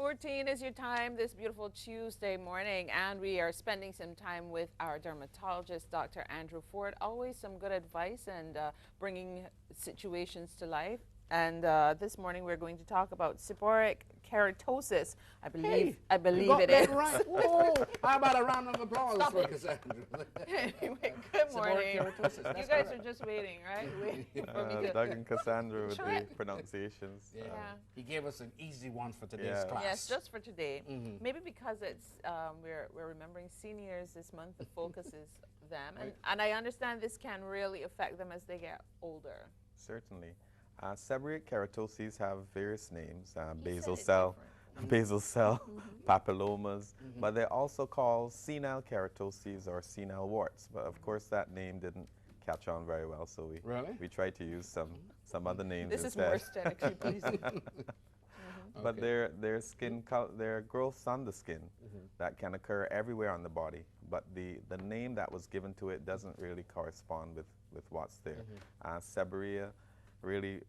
6:14 is your time this beautiful Tuesday morning, and we are spending some time with our dermatologist, Dr. Andrew Ford. Always some good advice and bringing situations to life. And this morning we're going to talk about seborrheic keratosis. I believe You got it that is. right. Whoa! How about a round of applause Stop for it. Cassandra? Anyway, good morning. Seborrheic keratosis. You That's guys correct. are just waiting, right? Waiting for me to. Doug and Cassandra with the Trip. pronunciations. Yeah. He gave us an easy one for today's Yeah. class. Yes, just for today. Maybe because it's we're remembering seniors this month. The focus is them, and I understand this can really affect them as they get older. Certainly. Seborrheic keratoses have various names, He basal said it cell, different. basal cell, papillomas, but they're also called senile keratoses or senile warts. But of course that name didn't catch on very well, so we tried to use some other names This is instead. more aesthetically pleasing. But Okay. they're skin they're growths on the skin that can occur everywhere on the body. But the name that was given to it doesn't really correspond with what's there. Seborrhea really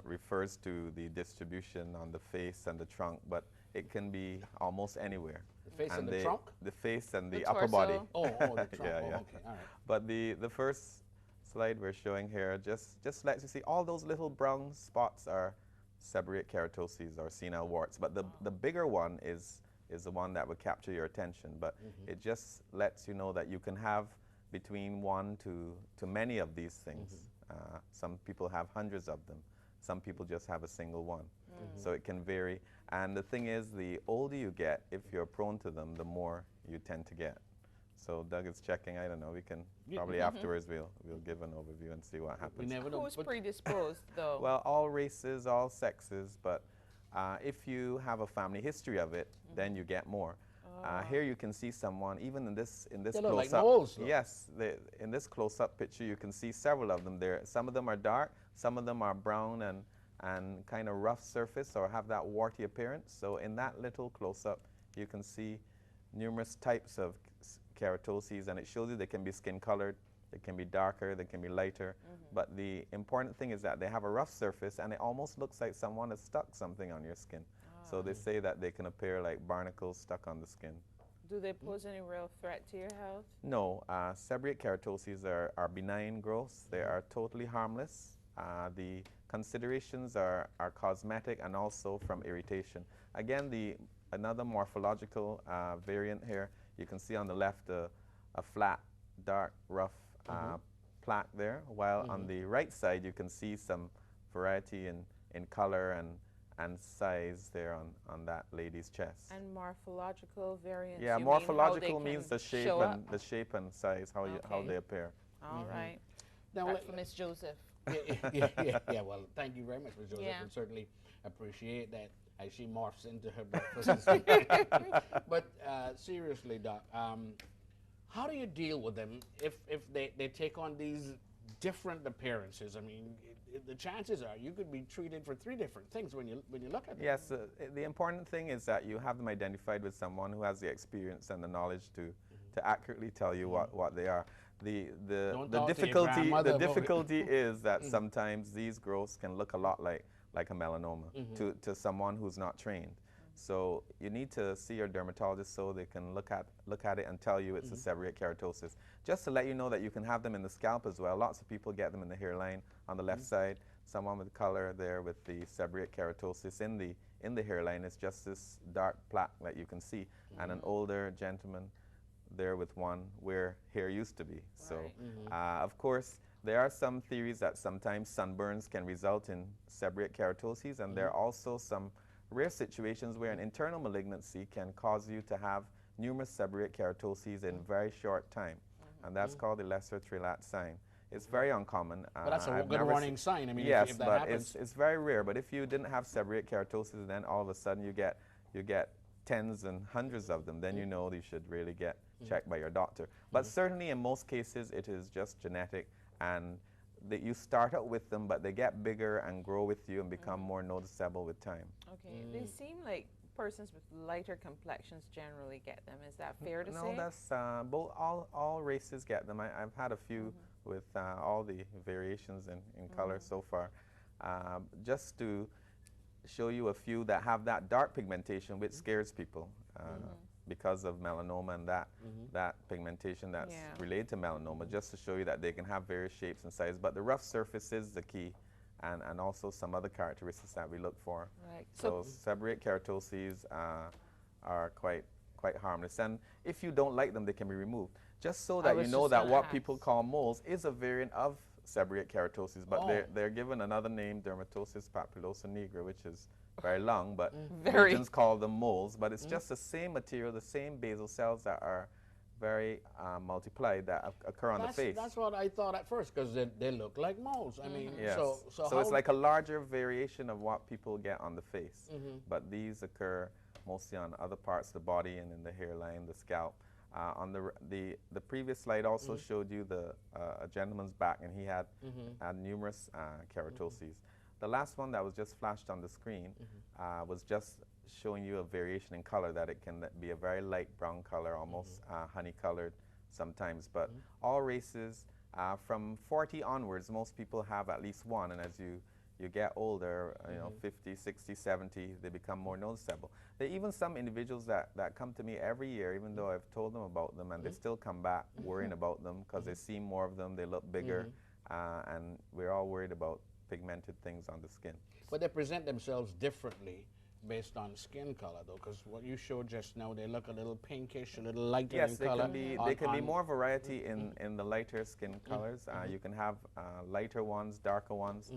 refers to the distribution on the face and the trunk, but it can be almost anywhere. The face and the trunk? The face and the The upper body. torso. Oh, the trunk. Yeah, Oh, yeah. okay. All right. But the first slide we're showing here just lets you see all those little brown spots are seborrheic keratoses or senile warts. But the bigger one is the one that would capture your attention. But it just lets you know that you can have between one to many of these things. Some people have hundreds of them. Some people just have a single one. So it can vary. And the thing is, the older you get, if you're prone to them, the more you tend to get. So Doug is checking. I don't know. We can probably afterwards we'll give an overview and see what happens. We never know. Who's predisposed, though? Well, all races, all sexes, but if you have a family history of it, then you get more. Here you can see someone, even in this They look like close-up. moles, though. Yes, in this close-up picture, you can see several of them there. Some of them are dark, some of them are brown and kind of rough surface or have that warty appearance. So in that little close-up, you can see numerous types of keratoses, and it shows you they can be skin-colored, they can be darker, they can be lighter. But the important thing is that they have a rough surface, and it almost looks like someone has stuck something on your skin. So they say that they can appear like barnacles stuck on the skin. Do they pose any real threat to your health? No, seborrheic keratoses are benign growths. They are totally harmless. The considerations are cosmetic and also from irritation. Again, another morphological variant here, you can see on the left a flat, dark, rough plaque there, while on the right side you can see some variety in color and size there on that lady's chest. And morphological variants? Yeah, you mean how they morphological can means the shape show up? the shape and size, how Okay. they appear. All right. Now, Back for Miss Joseph. yeah. Well, thank you very much, Ms. Joseph, Yeah. and certainly appreciate that as she morphs into her breakfast. But seriously, Doc, how do you deal with them if they take on these different appearances? I mean, the chances are you could be treated for three different things when you look at them. Yes, the important thing is that you have them identified with someone who has the experience and the knowledge to accurately tell you what they are. The difficulty is that sometimes these growths can look a lot like a melanoma to someone who's not trained. So you need to see your dermatologist so they can look at it and tell you it's a seborrheic keratosis. Just to let you know that you can have them in the scalp as well. Lots of people get them in the hairline on the left side. Someone with color there with the seborrheic keratosis in the hairline is just this dark plaque that you can see, and an older gentleman there with one where hair used to be. So, of course, there are some theories that sometimes sunburns can result in seborrheic keratosis, and there are also some rare situations where an internal malignancy can cause you to have numerous seborrheic keratoses in very short time, and that's called the lesser trilat sign. It's very uncommon. But that's a good warning sign. I mean, yes, if that but happens. it's very rare. But if you didn't have seborrheic keratosis, then all of a sudden you get tens and hundreds of them, then you know you should really get checked by your doctor. But certainly in most cases it is just genetic, and that you start out with them, but they get bigger and grow with you and become more noticeable with time. Okay. They seem like persons with lighter complexions generally get them. Is that fair to say? No, that's all races get them. I've had a few with all the variations in color so far. Just to show you a few that have that dark pigmentation, which scares people because of melanoma and that pigmentation that's related to melanoma, just to show you that they can have various shapes and sizes. But the rough surface is the key, and also some other characteristics that we look for. Right. So seborrheic keratoses are quite harmless. And if you don't like them, they can be removed. Just so that you know that what people call moles is a variant of seborrheic keratosis, but they're given another name, dermatosis papulosa nigra, which is very long, but regions call them moles. But it's just the same material, the same basal cells that are very multiplied that occur on the face. That's what I thought at first, because they look like moles. I mean, yes. so it's like a larger variation of what people get on the face, but these occur mostly on other parts of the body and in the hairline, the scalp. On the previous slide also showed you a gentleman's back, and he had numerous keratoses. The last one that was just flashed on the screen was just showing you a variation in color, that it can be a very light brown color, almost honey-colored sometimes. But all races, from 40 onwards, most people have at least one, and as you get older, 50, 60, 70, they become more noticeable. There are even some individuals that come to me every year, even though I've told them about them, and they still come back worrying about them because they see more of them, they look bigger, and we're all worried about pigmented things on the skin. But they present themselves differently based on skin color, though, because what you showed just now, they look a little pinkish, a little lighter in color. Yes, they can be more variety in the lighter skin colors. You can have lighter ones, darker ones.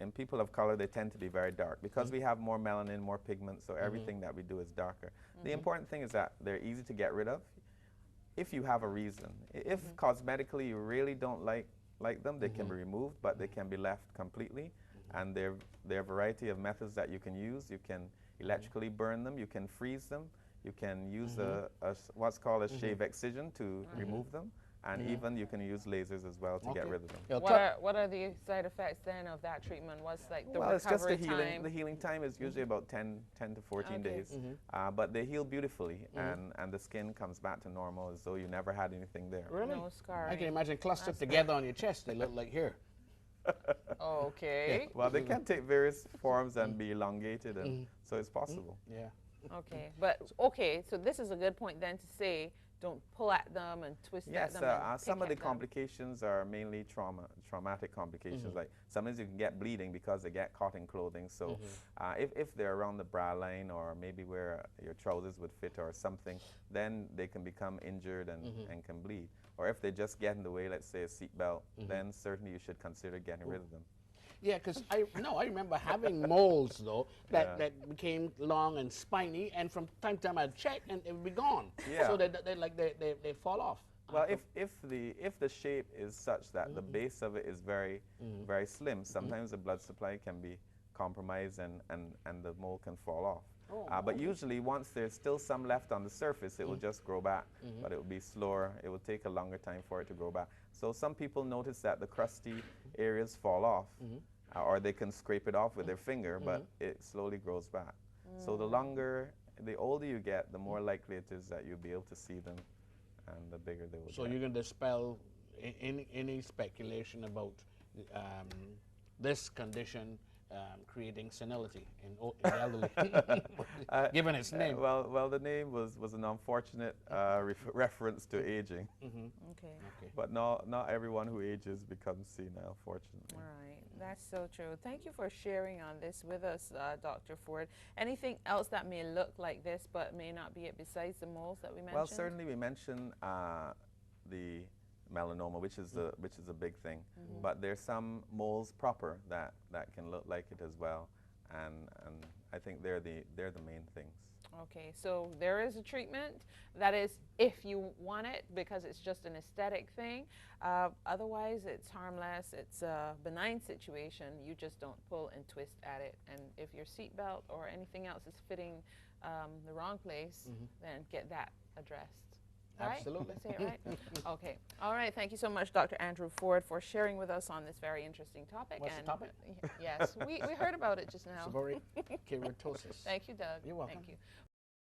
In people of color, they tend to be very dark because we have more melanin, more pigment, so everything that we do is darker. The important thing is that they're easy to get rid of if you have a reason. If cosmetically you really don't like them, they can be removed, but they can be left completely. And there are a variety of methods that you can use. You can electrically burn them, you can freeze them, you can use what's called a shave excision to remove them, and even you can use lasers as well to get rid of them. What are the side effects then of that treatment? What's like the recovery it's just the healing time? The healing time is usually about 10 to 14 days, but they heal beautifully, and the skin comes back to normal as though you never had anything there. Really? No scarring. I can imagine clustered together on your chest. They look like here. Okay. Well, they can take various forms and be elongated, and so it's possible. Yeah. Okay, so this is a good point then to say, don't pull at them and twist at them. Yes, some of the complications are mainly traumatic complications. Like sometimes you can get bleeding because they get caught in clothing. So if they're around the bra line, or maybe where your trousers would fit or something, then they can become injured and can bleed. Or if they just get in the way, let's say a seat belt, then certainly you should consider getting rid of them. Yeah, because I remember having moles though that became long and spiny, and from time to time I'd check and it would be gone. Yeah. So they fall off. Well, if the shape is such that the base of it is very very slim, sometimes the blood supply can be compromised and the mole can fall off. But usually, once there's still some left on the surface, it will just grow back, but it will be slower. It will take a longer time for it to grow back. So some people notice that the crusty areas fall off, or they can scrape it off with their finger, but it slowly grows back. So the older you get, the more likely it is that you'll be able to see them, and the bigger they will get. So you're going to dispel any speculation about this condition creating senility in elderly, given its name. Well, the name was an unfortunate reference to aging. Okay. But not everyone who ages becomes senile, fortunately. All right, that's so true. Thank you for sharing on this with us, Dr. Ford. Anything else that may look like this but may not be it besides the moles that we mentioned? Well, certainly we mentioned the melanoma, which is a big thing. But there's some moles proper that can look like it as well, and I think they're the main things. Okay, so there is a treatment. That is if you want it, because it's just an aesthetic thing. Otherwise, it's harmless. It's a benign situation. You just don't pull and twist at it. And if your seatbelt or anything else is fitting the wrong place, then get that addressed. Absolutely. Right? Say it right? Okay. All right. Thank you so much, Dr. Andrew Ford, for sharing with us on this very interesting topic. What's the topic? Yes, we heard about it just now. Seborrheic keratosis. Thank you, Doug. You're welcome. Thank you.